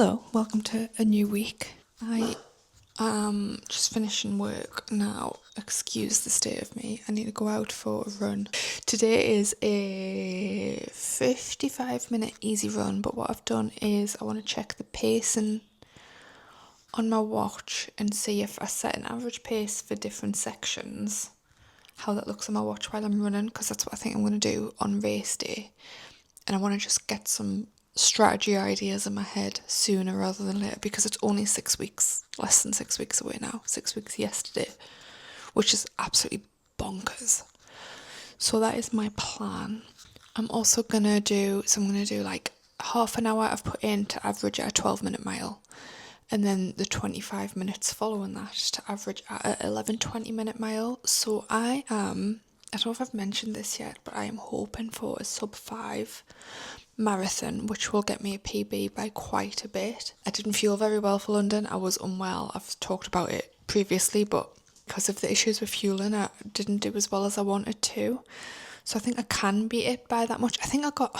Hello, welcome to a new week. I am just finishing work now. Excuse the state of me. I need to go out for a run. Today is a 55-minute easy run, but what I've done is I want to check the pacing on my watch and see if I set an average pace for different sections, how that looks on my watch while I'm running, because that's what I think I'm going to do on race day. And I want to just get some strategy ideas in my head sooner rather than later, because it's only 6 weeks, less than 6 weeks away now. 6 weeks yesterday, which is absolutely bonkers. So that is my plan. I'm also I'm gonna do like half an hour I've put in to average at a 12-minute mile, and then the 25 minutes following that to average at a 11-20-minute mile. So I don't know if I've mentioned this yet, but I am hoping for a sub 5 marathon, which will get me a PB by quite a bit. I didn't feel very well for London. I was unwell. I've talked about it previously, but because of the issues with fueling, I didn't do as well as I wanted to. So I think I can beat it by that much. I can't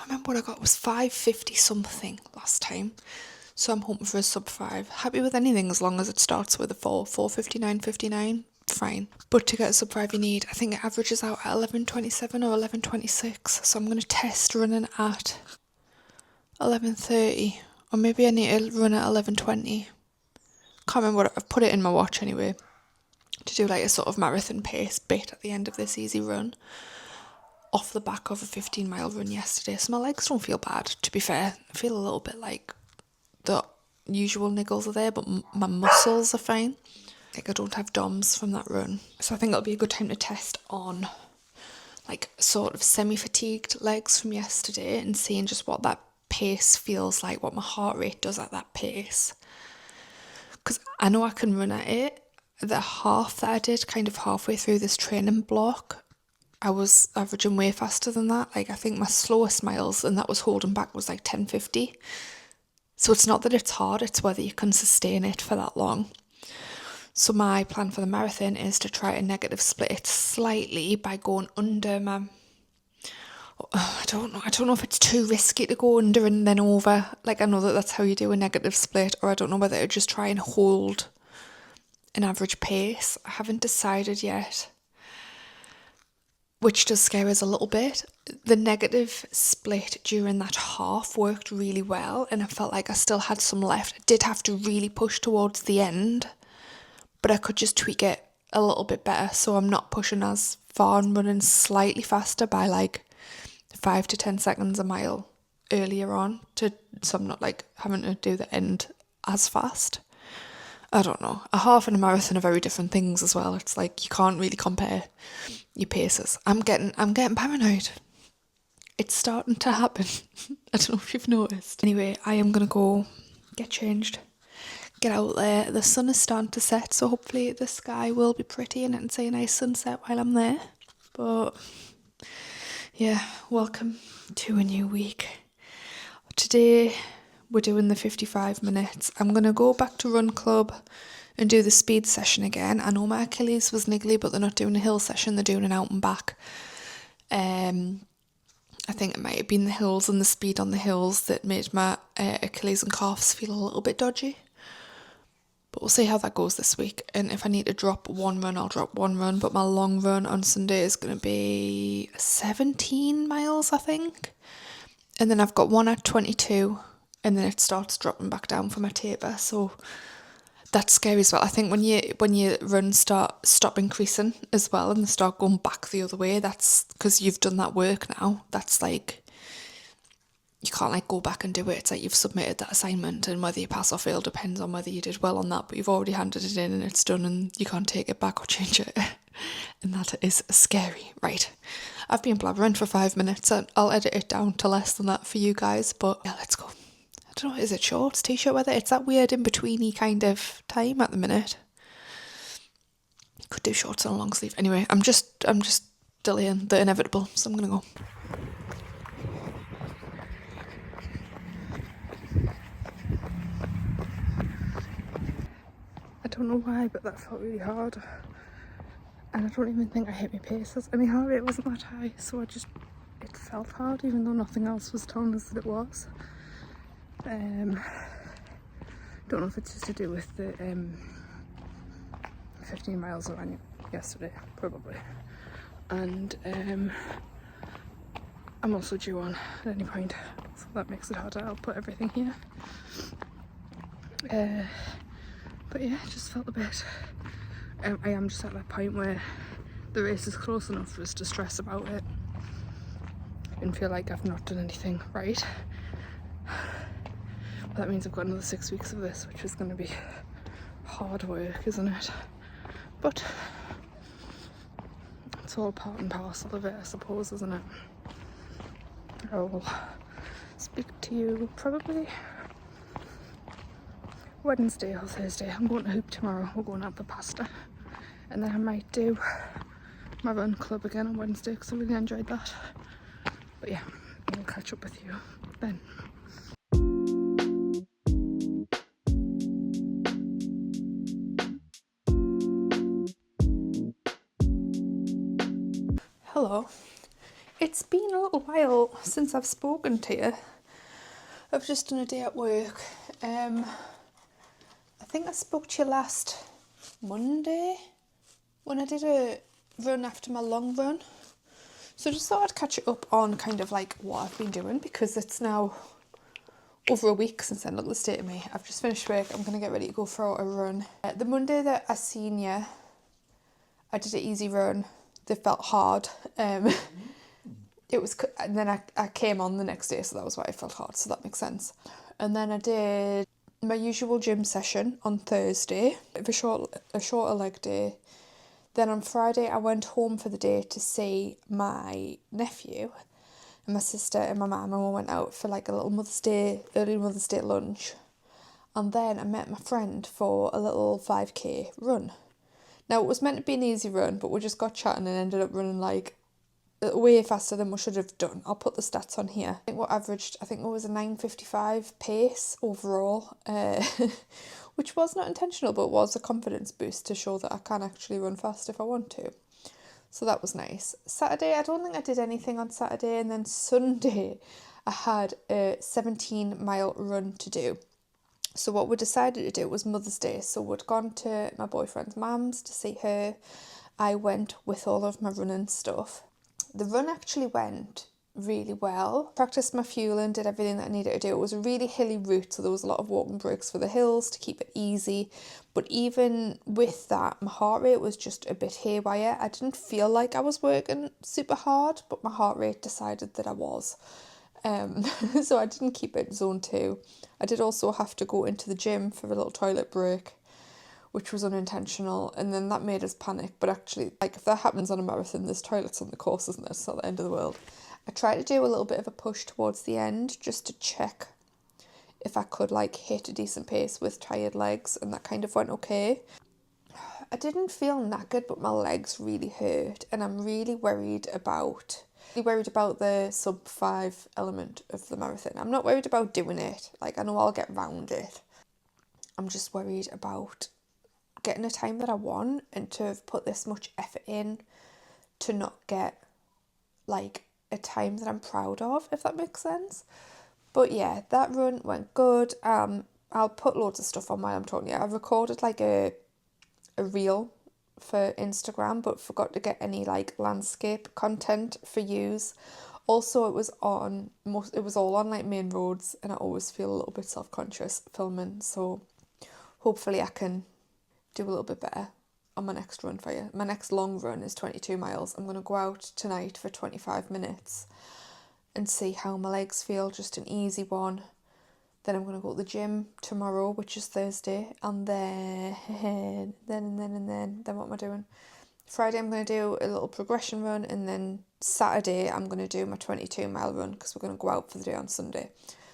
remember what I got. It was 550 something last time. So I'm hoping for a sub 5. Happy with anything as long as it starts with a 4:59:59. Fine. But to get a sub 5 you need, I think it averages out at 11:27 or 11:26. So I'm going to test running at 11:30, or maybe I need to run at 11:20. Can't remember what I've put it in my watch anyway, to do like a sort of marathon pace bit at the end of this easy run off the back of a 15-mile run yesterday. So my legs don't feel bad, to be fair. I feel a little bit like the usual niggles are there, but my muscles are fine. Like I don't have DOMs from that run. So I think it'll be a good time to test on like sort of semi-fatigued legs from yesterday and seeing just what that pace feels like, what my heart rate does at that pace. Because I know I can run at it. The half that I did kind of halfway through this training block, I was averaging way faster than that. Like I think my slowest miles, and that was holding back, was like 10:50. So it's not that it's hard, it's whether you can sustain it for that long. So my plan for the marathon is to try to negative split it slightly by going under my... I don't know if it's too risky to go under and then over. Like I know that that's how you do a negative split, or I don't know whether to just try and hold an average pace. I haven't decided yet, which does scare us a little bit. The negative split during that half worked really well, and I felt like I still had some left. I did have to really push towards the end, but I could just tweak it a little bit better, so I'm not pushing as far and running slightly faster by like 5 to 10 seconds a mile earlier on, so I'm not like having to do the end as fast. I don't know. A half and a marathon are very different things as well. It's like you can't really compare your paces. I'm getting paranoid. It's starting to happen. I don't know if you've noticed. Anyway, I am gonna go get changed, get out there. The sun is starting to set, so hopefully the sky will be pretty and I can see a nice sunset while I'm there. But yeah, welcome to a new week. Today we're doing the 55 minutes. I'm going to go back to Run Club and do the speed session again. I know my Achilles was niggly, but they're not doing a hill session, they're doing an out and back. I think it might have been the hills and the speed on the hills that made my Achilles and calves feel a little bit dodgy. But we'll see how that goes this week. And if I need to drop one run, I'll drop one run. But my long run on Sunday is going to be 17 miles, I think. And then I've got one at 22. And then it starts dropping back down for my taper. So that's scary as well. I think when your runs stop increasing as well and they start going back the other way, that's because you've done that work now. That's like... you can't like go back and do it. It's like you've submitted that assignment, and whether you pass or fail depends on whether you did well on that, but you've already handed it in and it's done and you can't take it back or change it. And that is scary. Right, I've been blabbering for 5 minutes and I'll edit it down to less than that for you guys, but yeah, let's go. I don't know, is it shorts, t-shirt weather? It's that weird in-betweeny kind of time at the minute. Could do shorts and a long sleeve. Anyway, I'm just delaying the inevitable, so I'm gonna go. I don't know why, but that felt really hard. And I don't even think I hit my paces. I mean, heart rate wasn't that high, so it felt hard, even though nothing else was telling us that it was. Don't know if it's just to do with the 15 miles I ran yesterday, probably. And I'm also due on at any point, so that makes it harder. I'll put everything here. But yeah, I just felt a bit... I am just at that point where the race is close enough for us to stress about it and feel like I've not done anything right. But that means I've got another 6 weeks of this, which is going to be hard work, isn't it? But it's all part and parcel of it, I suppose, isn't it? I will speak to you probably Wednesday or Thursday. I'm going to Hoop tomorrow. We're going out for pasta. And then I might do my run club again on Wednesday because I really enjoyed that. But yeah, I'll catch up with you then. Hello. It's been a little while since I've spoken to you. I've just done a day at work. I think I spoke to you last Monday when I did a run after my long run. So I just thought I'd catch up on kind of like what I've been doing, because it's now over a week since then. Look at the state of me. I've just finished work. I'm going to get ready to go for a run. The Monday that I seen you, I did an easy run. They felt hard. It was, and then I came on the next day, so that was why it felt hard, so that makes sense. And then I did my usual gym session on Thursday, a shorter leg day. Then on Friday I went home for the day to see my nephew and my sister and my mum, and we went out for like a little early Mother's Day lunch. And then I met my friend for a little 5k run. Now it was meant to be an easy run, but we just got chatting and ended up running like way faster than we should have done. I'll put the stats on here. I think we averaged, it was a 9:55 pace overall, which was not intentional, but was a confidence boost to show that I can actually run fast if I want to. So that was nice. Saturday, I don't think I did anything on Saturday, and then Sunday I had a 17-mile run to do. So what we decided to do was Mother's Day, so we'd gone to my boyfriend's mum's to see her. I went with all of my running stuff. The run actually went really well. Practiced my fueling, did everything that I needed to do. It was a really hilly route, so there was a lot of walking breaks for the hills to keep it easy. But even with that, my heart rate was just a bit haywire. I didn't feel like I was working super hard, but my heart rate decided that I was. So I didn't keep it zone 2. I did also have to go into the gym for a little toilet break, which was unintentional, and then that made us panic. But actually, like, if that happens on a marathon, there's toilets on the course, isn't there? It's not the end of the world. I tried to do a little bit of a push towards the end just to check if I could like hit a decent pace with tired legs, and that kind of went okay. I didn't feel knackered, but my legs really hurt, and I'm really worried about the sub 5 element of the marathon. I'm not worried about doing it. Like, I know I'll get round it. I'm just worried about getting a time that I want, and to have put this much effort in to not get like a time that I'm proud of, if that makes sense. But yeah, that run went good. I'll put loads of stuff on while I'm talking to you. I recorded like a reel for Instagram, but forgot to get any like landscape content for use. Also, it was all on like main roads, and I always feel a little bit self-conscious filming, so hopefully I can do a little bit better on my next run for you. My next long run is 22 miles. I'm going to go out tonight for 25 minutes and see how my legs feel, just an easy one. Then I'm going to go to the gym tomorrow, which is Thursday, and then what am I doing? Friday I'm going to do a little progression run, and then Saturday I'm going to do my 22-mile run because we're going to go out for the day on Sunday.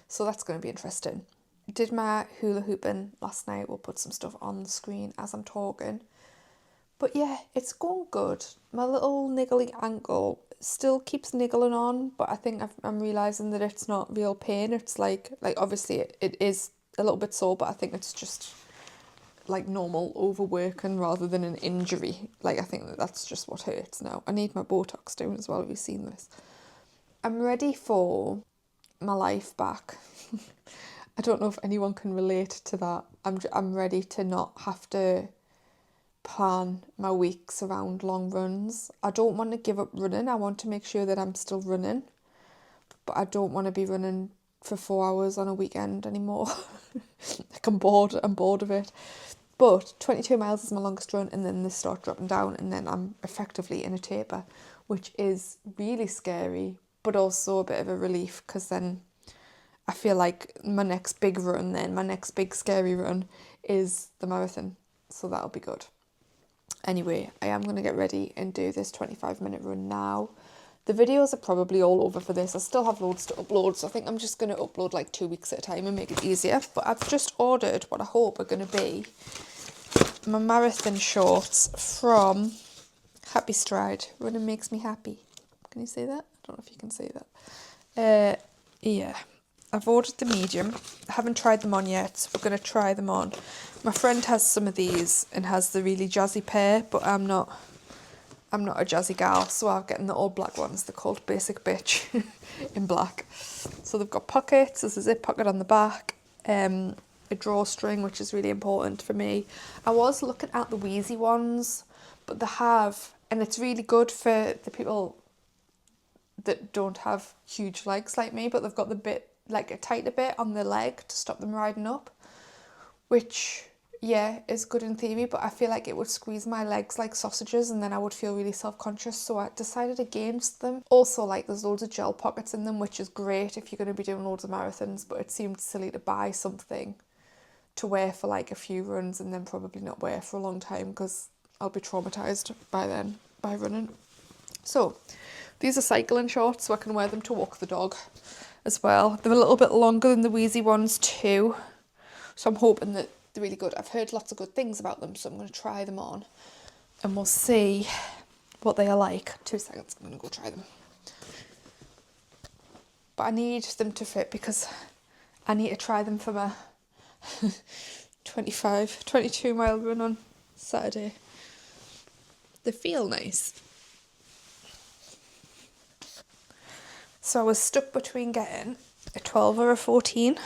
So that's going to be interesting. Did my hula hooping last night. We'll put some stuff on the screen as I'm talking. But yeah, it's going good. My little niggly ankle still keeps niggling on, but I think I'm realising that it's not real pain. It's like obviously it is a little bit sore, but I think it's just like normal overworking rather than an injury. Like, I think that's just what hurts now. I need my Botox doing as well. Have you seen this? I'm ready for my life back. I don't know if anyone can relate to that. I'm ready to not have to plan my weeks around long runs. I don't want to give up running. I want to make sure that I'm still running, but I don't want to be running for 4 hours on a weekend anymore. Like I'm bored of it. But 22 miles is my longest run, and then they start dropping down, and then I'm effectively in a taper, which is really scary, but also a bit of a relief, because then I feel like my next big run, then my next big scary run is the marathon, so that'll be good. Anyway, I am going to get ready and do this 25-minute run now. The videos are probably all over for this. I still have loads to upload, so I think I'm just going to upload like 2 weeks at a time and make it easier. But I've just ordered what I hope are going to be my marathon shorts from Happy Stride. Running makes me happy. Can you see that? I don't know if you can see that. Yeah. I've ordered the medium. I haven't tried them on yet, so we're going to try them on. My friend has some of these and has the really jazzy pair, but I'm not a jazzy gal, so I'm getting the all black ones. They're called Basic Bitch in black. So they've got pockets. There's a zip pocket on the back, a drawstring, which is really important for me. I was looking at the Wheezy ones, but they have, and it's really good for the people that don't have huge legs like me, but they've got the bit, like a tighter bit on the leg to stop them riding up, which, yeah, is good in theory, but I feel like it would squeeze my legs like sausages and then I would feel really self-conscious, so I decided against them. Also, like, there's loads of gel pockets in them, which is great if you're going to be doing loads of marathons, but it seemed silly to buy something to wear for like a few runs and then probably not wear for a long time, because I'll be traumatised by then, by running. So, these are cycling shorts, so I can wear them to walk the dog as well. They're a little bit longer than the Wheezy ones too, so I'm hoping that they're really good. I've heard lots of good things about them, so I'm going to try them on and we'll see what they are like. 2 seconds, I'm going to go try them. But I need them to fit because I need to try them for my 22 mile run on Saturday. They feel nice. So I was stuck between getting a 12 or a 14.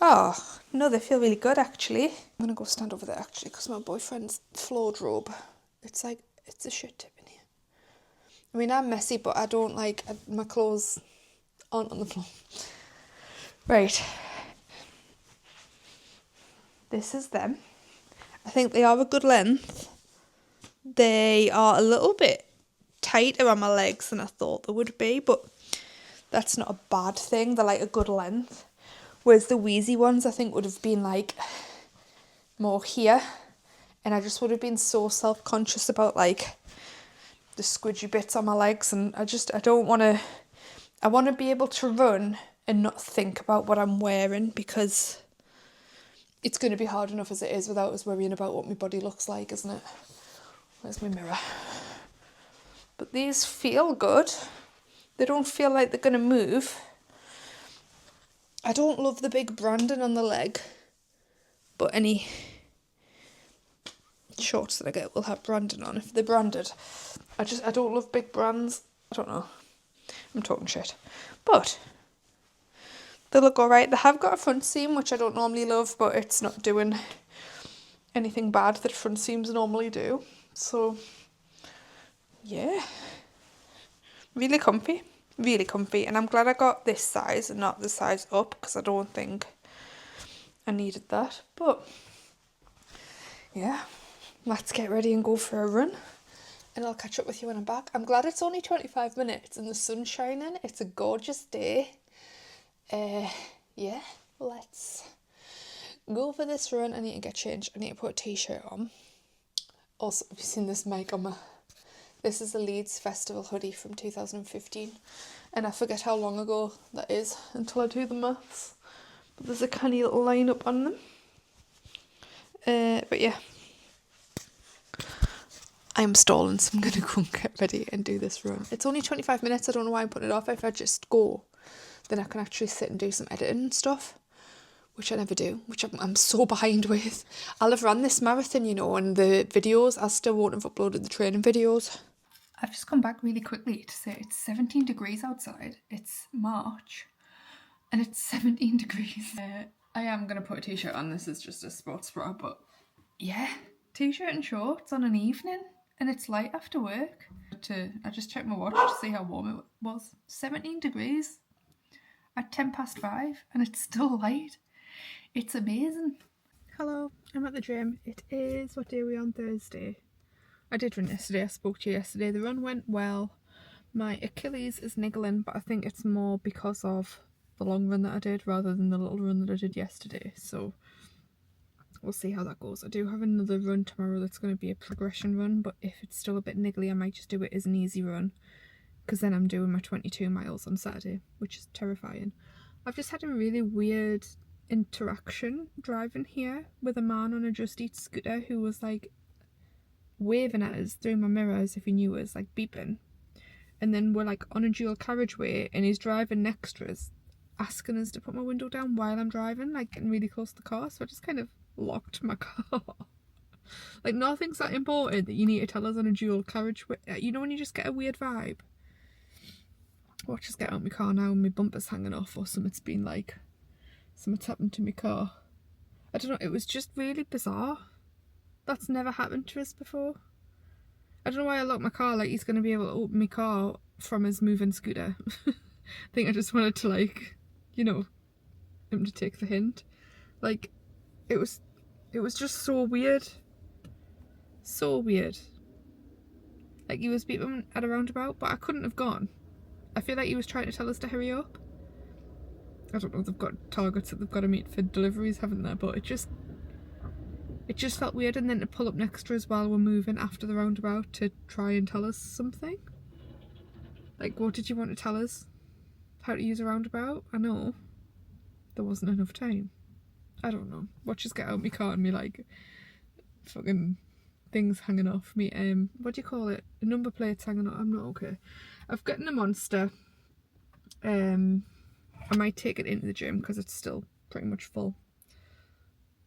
Oh, no, they feel really good actually. I'm going to go stand over there actually, because my boyfriend's floor robe, it's like, it's a shit tip in here. I mean, I'm messy, but I don't like, my clothes aren't on the floor. Right. This is them. I think they are a good length. They are a little bit tighter on my legs than I thought they would be, but that's not a bad thing. They're like a good length. Whereas the Wheezy ones I think would have been like more here, and I just would have been so self-conscious about like the squidgy bits on my legs, and I don't want to, I want to be able to run and not think about what I'm wearing, because it's going to be hard enough as it is without us worrying about what my body looks like, isn't it? Where's my mirror? But these feel good. They don't feel like they're going to move. I don't love the big branding on the leg, but any shorts that I get will have branding on if they're branded. I don't love big brands. I don't know. I'm talking shit. But they look alright. They have got a front seam, which I don't normally love, but it's not doing anything bad that front seams normally do. So, yeah. Really comfy. Really comfy. And I'm glad I got this size and not the size up, because I don't think I needed that. But, yeah. Let's get ready and go for a run. And I'll catch up with you when I'm back. I'm glad it's only 25 minutes and the sun's shining. It's a gorgeous day. Yeah, let's go for this run. I need to get changed. I need to put a t-shirt on. Also, have you seen this mic on my... This is a Leeds Festival hoodie from 2015. And I forget how long ago that is until I do the maths. But there's a canny little line up on them. But yeah. I'm stalling, so I'm going to go and get ready and do this run. It's only 25 minutes. I don't know why I'm putting it off. If I just go, then I can actually sit and do some editing and stuff, which I never do, which I'm so behind with. I'll have run this marathon, you know, and the videos, I still won't have uploaded the training videos. I've just come back really quickly to say it's 17 degrees outside. It's March and it's 17 degrees. I am going to put a t-shirt on. This is just a sports bra, but yeah, t-shirt and shorts on an evening, and it's light after work. I just checked my watch to see how warm it was. 17 degrees at 5:10, and it's still light. It's amazing. Hello, I'm at the gym. It is, what day are we on? Thursday. I did run yesterday. I spoke to you yesterday. The run went well. My Achilles is niggling, but I think it's more because of the long run that I did rather than the little run that I did yesterday. So we'll see how that goes. I do have another run tomorrow that's going to be a progression run, but if it's still a bit niggly, I might just do it as an easy run, because then I'm doing my 22 miles on Saturday, which is terrifying. I've just had a really weird interaction driving here with a man on a Just Eat scooter who was like waving at us through my mirror as if he knew us, like beeping. And then we're like on a dual carriageway and he's driving next to us, asking us to put my window down while I'm driving, like getting really close to the car. So I just kind of locked my car. Like, nothing's that important that you need to tell us on a dual carriageway. You know when you just get a weird vibe? Watch us get out my car now and my bumper's hanging off, or something's happened to my car. I don't know, it was just really bizarre. That's never happened to us before. I don't know why I locked my car, like he's going to be able to open my car from his moving scooter. I think I just wanted to, like, you know, him to take the hint. Like, it was just so weird. So weird. Like, he was beeping at a roundabout, but I couldn't have gone. I feel like he was trying to tell us to hurry up. I don't know, they've got targets that they've got to meet for deliveries, haven't they? But it just felt weird. And then to pull up next to us while we're moving after the roundabout to try and tell us something. Like, what did you want to tell us? How to use a roundabout? I know. There wasn't enough time. I don't know. Watch us get out my car and me, like, fucking things hanging off me. What do you call it? Number plates hanging off. I'm not okay. I've gotten a Monster. I might take it into the gym because it's still pretty much full,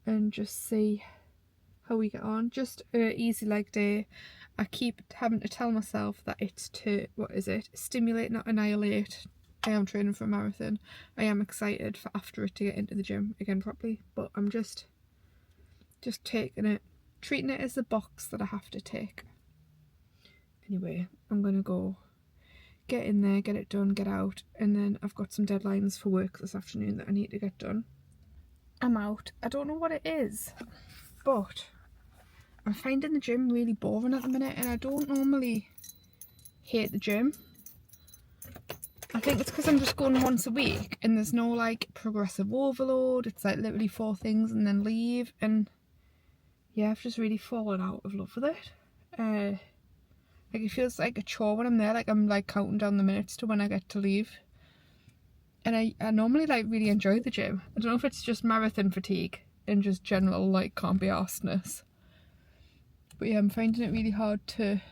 and just see how we get on. Just a easy leg day. I keep having to tell myself that it's to, what is it? Stimulate, not annihilate. I am training for a marathon. I am excited for after it to get into the gym again properly, but I'm just taking it, treating it as a box that I have to take. Anyway, I'm gonna go get in there, get it done, get out, and then I've got some deadlines for work this afternoon that I need to get done. I'm out. I don't know what it is, but I'm finding the gym really boring at the minute, and I don't normally hate the gym. I think it's because I'm just going once a week and there's no like progressive overload. It's like literally 4 things and then leave, and yeah, I've just really fallen out of love with it. Like, it feels like a chore when I'm there, like I'm like counting down the minutes to when I get to leave. And I normally like really enjoy the gym. I don't know if it's just marathon fatigue and just general like can't be arsedness. But yeah, I'm finding it really hard to...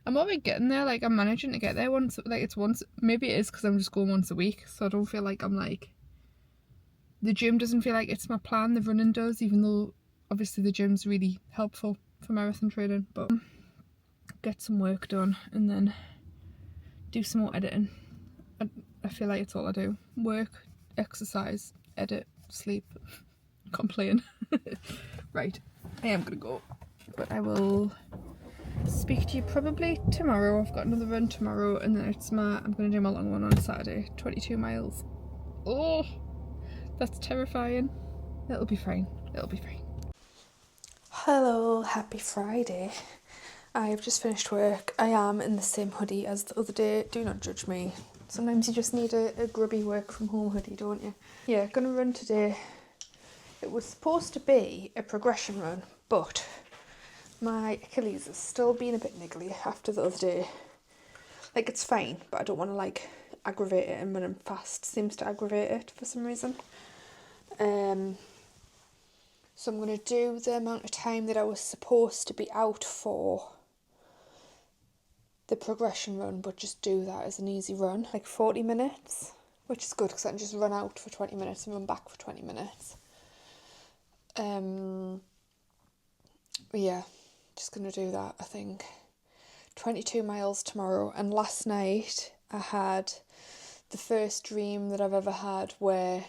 I'm already getting there, like I'm managing to get there once, like it's once, maybe it is because I'm just going once a week, so I don't feel like I'm like... The gym doesn't feel like it's my plan, the running does, even though obviously the gym's really helpful for marathon training. But get some work done and then do some more editing. I feel like it's all I do. Work, exercise, edit, sleep, complain. Right, I am gonna go, but I will speak to you probably tomorrow. I've got another run tomorrow, and then I'm gonna do my long one on Saturday, 22 miles. Oh, that's terrifying. It'll be fine. It'll be fine. Hello, happy Friday. I have just finished work. I am in the same hoodie as the other day. Do not judge me. Sometimes you just need a grubby work from home hoodie, don't you? Yeah, gonna run today. It was supposed to be a progression run, but my Achilles has still been a bit niggly after the other day. Like, it's fine, but I don't want to like aggravate it, and running fast seems to aggravate it for some reason. So I'm going to do the amount of time that I was supposed to be out for the progression run, but just do that as an easy run, like 40 minutes, which is good because I can just run out for 20 minutes and run back for 20 minutes. Yeah, just going to do that, I think. 22 miles tomorrow, and last night I had the first dream that I've ever had where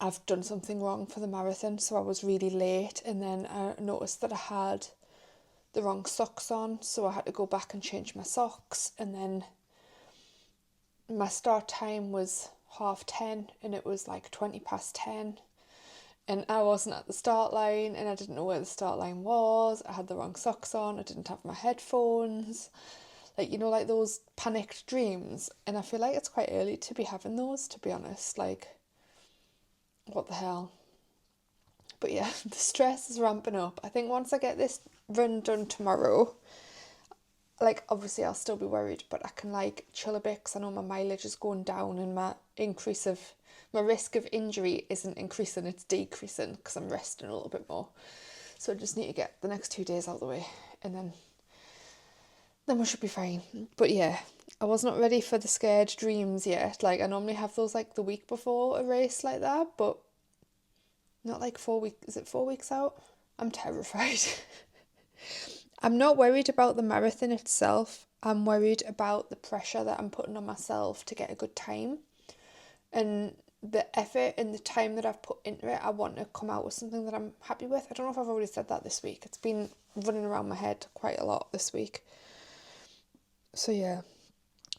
I've done something wrong for the marathon, so I was really late, and then I noticed that I had the wrong socks on, so I had to go back and change my socks, and then my start time was 10:30 and it was like 10:20, and I wasn't at the start line, and I didn't know where the start line was. I had the wrong socks on, I didn't have my headphones, like, you know, like those panicked dreams. And I feel like it's quite early to be having those, to be honest. Like, what the hell. But yeah, the stress is ramping up. I think once I get this run done tomorrow, like, obviously I'll still be worried, but I can like chill a bit, because I know my mileage is going down, and my risk of injury isn't increasing, it's decreasing, because I'm resting a little bit more. So I just need to get the next 2 days out of the way, and then we should be fine. But yeah, I was not ready for the scared dreams yet. Like, I normally have those like the week before a race like that, but not like 4 weeks. Is it 4 weeks out? I'm terrified. I'm not worried about the marathon itself. I'm worried about the pressure that I'm putting on myself to get a good time. And the effort and the time that I've put into it, I want to come out with something that I'm happy with. I don't know if I've already said that this week. It's been running around my head quite a lot this week. So yeah,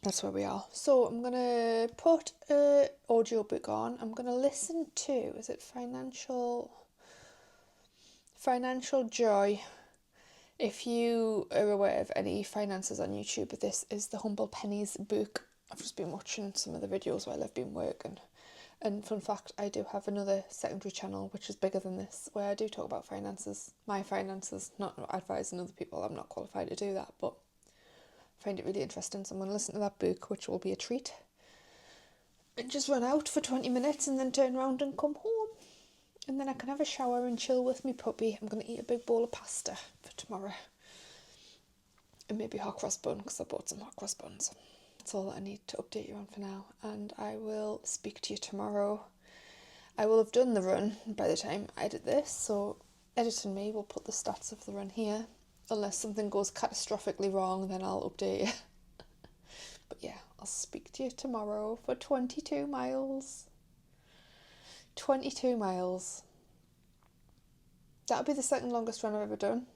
that's where we are. So I'm going to put an audio book on. I'm going to listen to, is it Financial Joy? If you are aware of any finances on YouTube, this is the Humble Pennies book. I've just been watching some of the videos while I've been working. And fun fact, I do have another secondary channel which is bigger than this, where I do talk about finances, my finances, not advising other people. I'm not qualified to do that, but I find it really interesting. So I'm going to listen to that book, which will be a treat. And just run out for 20 minutes and then turn around and come home. And then I can have a shower and chill with me puppy. I'm going to eat a big bowl of pasta for tomorrow. And maybe hot cross bun, because I bought some hot cross buns. That's all that I need to update you on for now. And I will speak to you tomorrow. I will have done the run by the time I edit this. So editing me will put the stats of the run here. Unless something goes catastrophically wrong, then I'll update you. But yeah, I'll speak to you tomorrow for 22 miles. 22 miles. That'll be the second longest run I've ever done.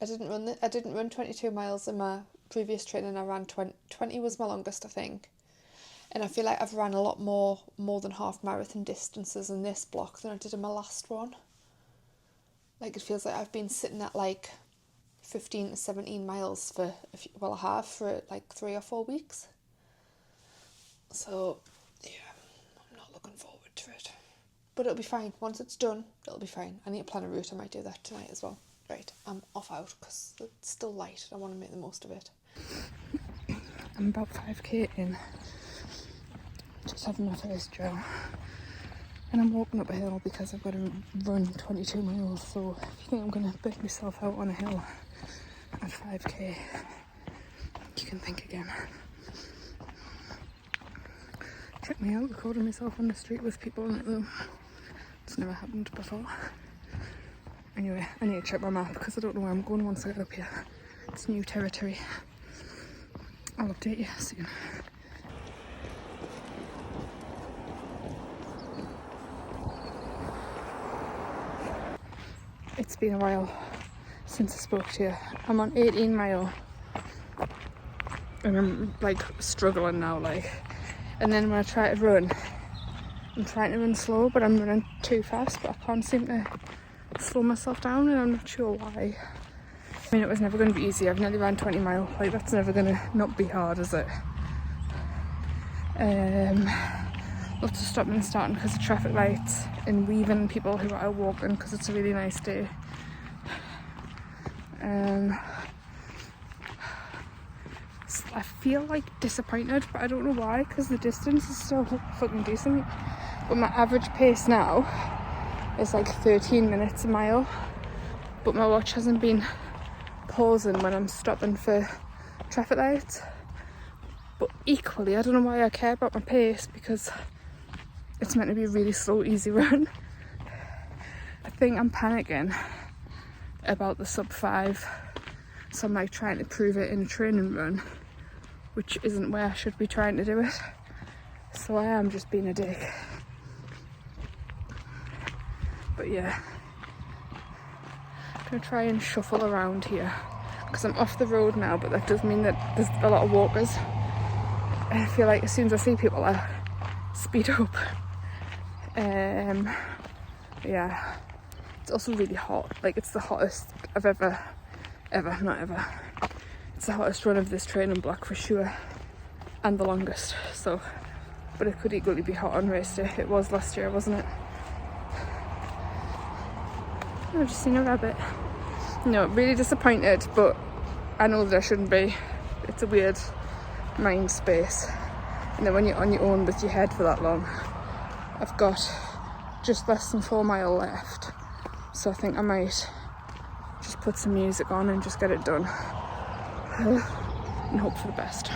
I didn't run 22 miles in my previous training. I ran 20 was my longest, I think. And I feel like I've ran a lot more than half marathon distances in this block than I did in my last one. Like, it feels like I've been sitting at like 15 to 17 miles I have for like 3 or 4 weeks. So yeah, I'm not looking forward to it. But it'll be fine. Once it's done, it'll be fine. I need to plan a route. I might do that tonight as well. Right, I'm off out because it's still light. I want to make the most of it. I'm about 5k in. Just having my first joe. And I'm walking up a hill because I've got to run 22 miles. So if you think I'm going to break myself out on a hill at 5k, you can think again. Check me out, recording myself on the street with people in it though. It's never happened before. Anyway, I need to check my map because I don't know where I'm going once I get up here. It's new territory. I'll update you soon. It's been a while since I spoke to you. I'm on 18 mile and I'm like struggling now, like. And then when I try to run, I'm trying to run slow, but I'm running too fast, but I can't seem to slow myself down, and I'm not sure why. I mean, it was never going to be easy. I've nearly ran 20 miles. Like, that's never going to not be hard, is it? Lots of stopping and starting because of traffic lights and weaving people who are out walking because it's a really nice day. I feel like disappointed, but I don't know why, because the distance is so fucking decent. But my average pace now is like 13 minutes a mile, but my watch hasn't been pausing when I'm stopping for traffic lights. But equally, I don't know why I care about my pace, because it's meant to be a really slow, easy run. I think I'm panicking about the sub 5, so I'm like trying to prove it in a training run, which isn't where I should be trying to do it. So I am just being a dick. But yeah, I'm gonna try and shuffle around here because I'm off the road now, but that does mean that there's a lot of walkers. I feel like as soon as I see people, I speed up. Yeah, it's also really hot. Like, it's the hottest I've ever, not ever. It's the hottest run of this training block for sure, and the longest. So, but it could equally be hot on race day. It was last year, wasn't it? I've just seen a rabbit. No, really disappointed, but I know that I shouldn't be. It's a weird mind space. And then when you're on your own with your head for that long, I've got just less than 4 miles left. So I think I might just put some music on and just get it done. And hope for the best.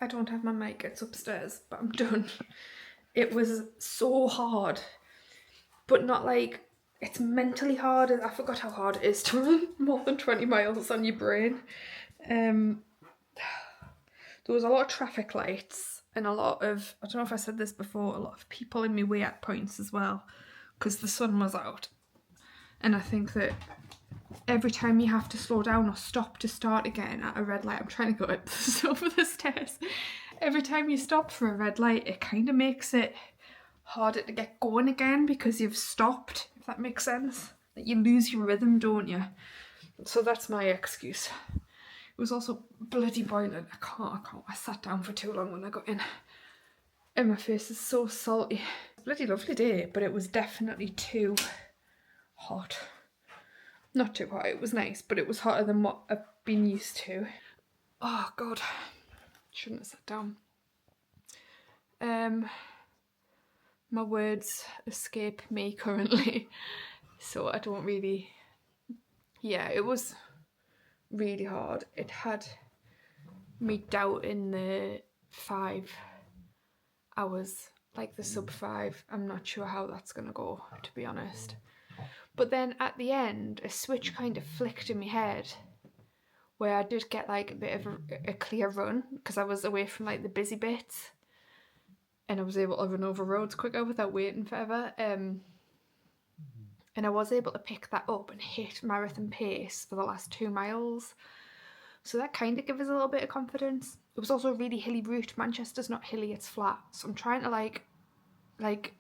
I don't have my mic, it's upstairs, but I'm done. It was so hard, but not like, it's mentally hard. I forgot how hard it is to run more than 20 miles on your brain. There was a lot of traffic lights and a lot of, I don't know if I said this before, a lot of people in my way at points as well, because the sun was out. And I think that every time you have to slow down or stop to start again at a red light, I'm trying to go over the stairs. Every time you stop for a red light, it kind of makes it harder to get going again because you've stopped, if that makes sense. Like, you lose your rhythm, don't you? So that's my excuse. It was also bloody boiling. I can't. I sat down for too long when I got in. And my face is so salty. Bloody lovely day, but it was definitely too hot. Not too hot, it was nice, but it was hotter than what I've been used to. Oh God, shouldn't have sat down. My words escape me currently, so I don't really, yeah, it was really hard. It had me doubting the 5 hours, like the sub 5. I'm not sure how that's gonna go, to be honest. But then at the end, a switch kind of flicked in my head where I did get like a bit of a clear run because I was away from like the busy bits and I was able to run over roads quicker without waiting forever. And I was able to pick that up and hit marathon pace for the last 2 miles. So that kind of gave us a little bit of confidence. It was also a really hilly route. Manchester's not hilly, it's flat. So I'm trying to like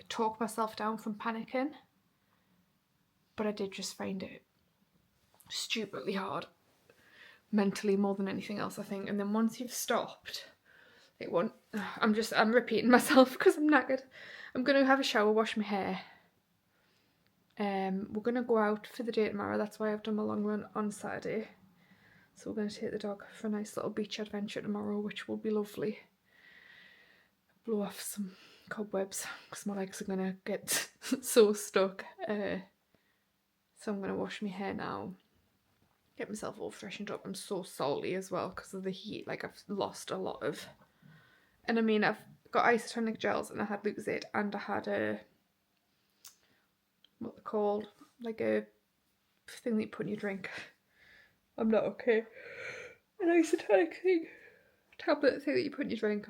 talk myself down from panicking. But I did just find it stupidly hard. Mentally more than anything else, I think. And then once you've stopped, I'm repeating myself because I'm knackered. I'm gonna have a shower, wash my hair. We're gonna go out for the day tomorrow. That's why I've done my long run on Saturday. So we're gonna take the dog for a nice little beach adventure tomorrow, which will be lovely. Blow off some cobwebs because my legs are gonna get so stuck. So I'm gonna wash my hair now. Get myself all freshened up. I'm so salty as well because of the heat. Like, I've lost a lot of, and I mean, I've got isotonic gels and I had Lucozade and I had what they're called, like a thing that you put in your drink. I'm not okay. An isotonic thing, tablet thing that you put in your drink.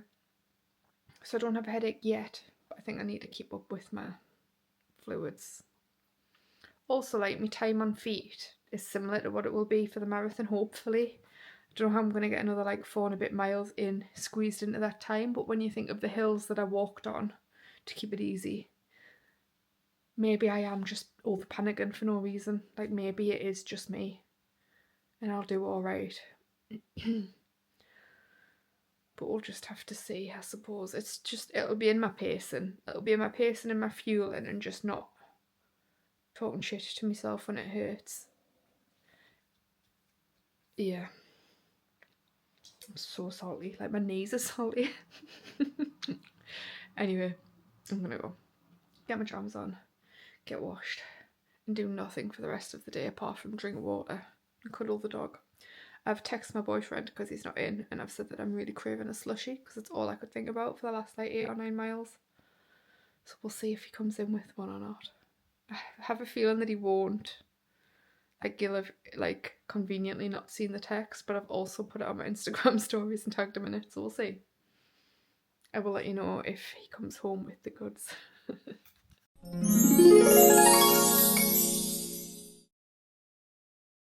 So I don't have a headache yet, but I think I need to keep up with my fluids. Also, like, my time on feet is similar to what it will be for the marathon, hopefully. I don't know how I'm going to get another like 4 and a bit miles in, squeezed into that time, but when you think of the hills that I walked on to keep it easy, maybe I am just over panicking for no reason. Like, maybe it is just me and I'll do alright. But we'll just have to see, I suppose. It'll be in my pacing. It'll be in my pacing and my fueling and just not talking shit to myself when it hurts. Yeah. I'm so salty. Like, my knees are salty. Anyway, I'm gonna go get my jams on, get washed, and do nothing for the rest of the day apart from drink water and cuddle the dog. I've texted my boyfriend because he's not in, and I've said that I'm really craving a slushie because it's all I could think about for the last like 8 or 9 miles. So we'll see if he comes in with one or not. I have a feeling that he won't. Like, you'll have like conveniently not seen the text, but I've also put it on my Instagram stories and tagged him in it, so we'll see. I will let you know if he comes home with the goods.